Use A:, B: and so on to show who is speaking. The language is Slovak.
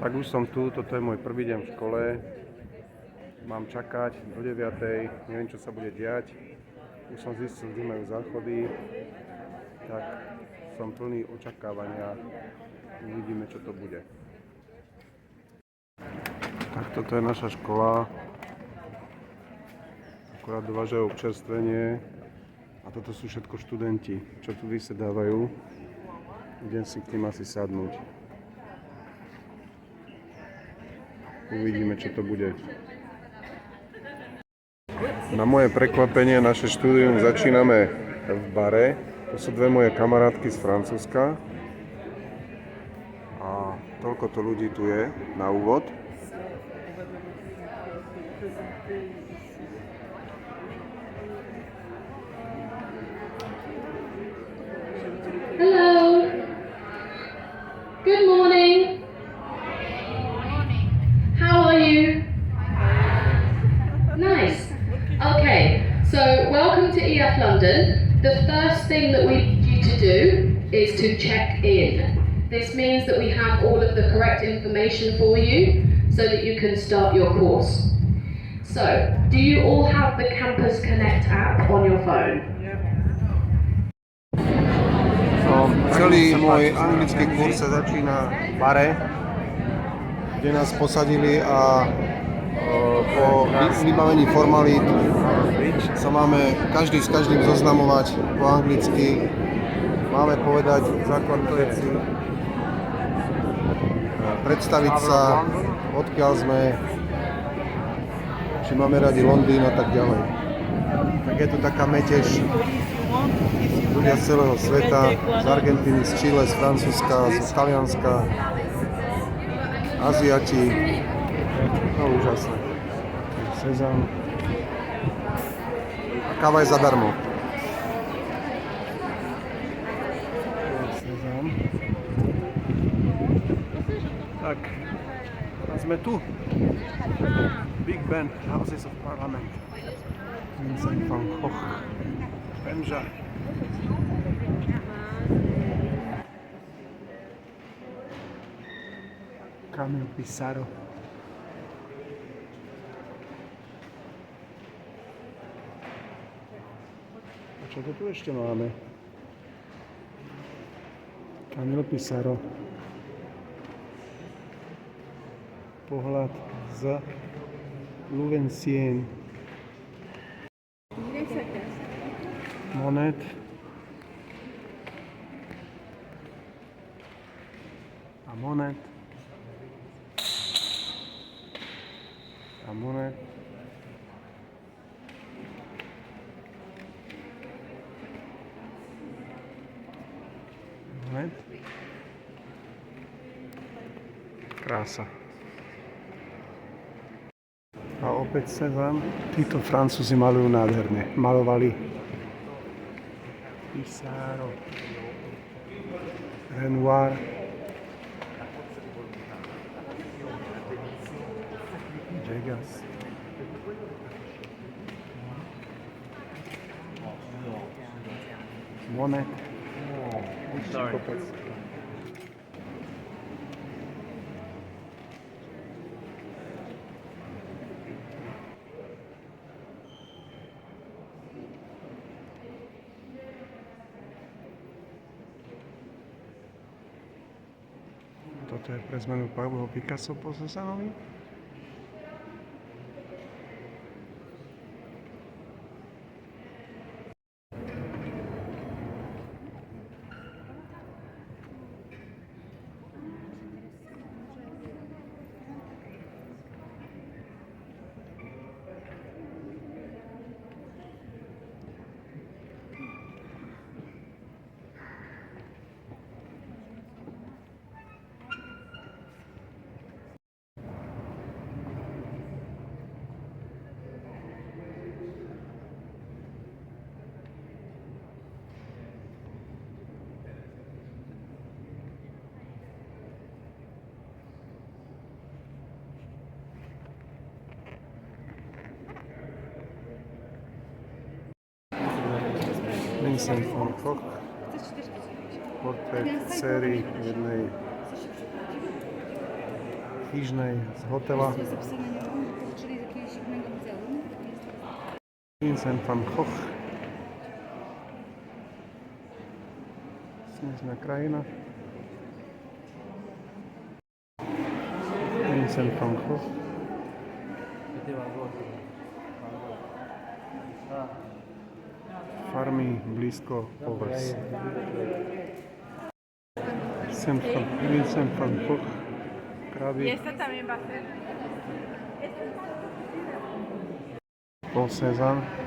A: Tak už som tu, toto je môj prvý deň v škole. Mám čakať do 9. Neviem, čo sa bude diať. Už som zistil, kde majú záchody. Tak som plný očakávania. Uvidíme, čo to bude. Tak toto je naša škola. Akorát dovážajú občerstvenie. A toto sú všetko študenti, čo tu vysedávajú. Idem si k tým asi sadnúť. Uvidíme, čo to bude. Na moje prekvapenie naše štúdium začíname v bare. To sú dve moje kamarátky z Francúzska. A toľko to ľudí tu je na úvod.
B: Hello. Good morning. How are you? Nice. Okay, so welcome to EF London. The first thing that we need you to do is to check in. This means that we have all of the correct information for you so that you can start your course. So, do you all have the Campus Connect app on your phone?
A: Celý môj anglický kurz sa začína v bare, kde nás posadili a po vybavení formalít sa máme každý s každým zoznamovať po anglicky. Máme povedať základné veci, predstaviť sa, odkiaľ sme, či máme radi Londýn a tak ďalej. Tak je tu taká metež. Ľudia z celého sveta, z Argentíny, z Chile, z Francúzska, z Talianska, Aziati. No úžasné. Sezam. A káva je zadarmo. Sezam. Tak, a sme tu. Big Ben, Houses of Parliament. Vincent van Gogh. Benja. Camilo Pissarro. A čo to tu ešte máme? Camilo Pissarro. Pohľad z Louvain-Sienne. Monet. A Monet. A Monet. Monet. Krása. A opäť Cézanne. Títo Francúzi malujú nádherne. Malovali Pissarro, Renoir, Degas, Monet. Sorry. Toto je pre zmenu Pablo Picasso po Cézannovi. Vincent van Gogh, portrét dcery jednej knižnej z hotela.
C: Jest zapisane na nią, czyli z jakiegoś innego muzeum.
A: Vincent van Gogh. Snežná krajina. Vincent van Gogh. Farmy blízko Povers. Vincent van Gogh. Krávy.
D: Esta también va a ser.
A: Paul Cézanne.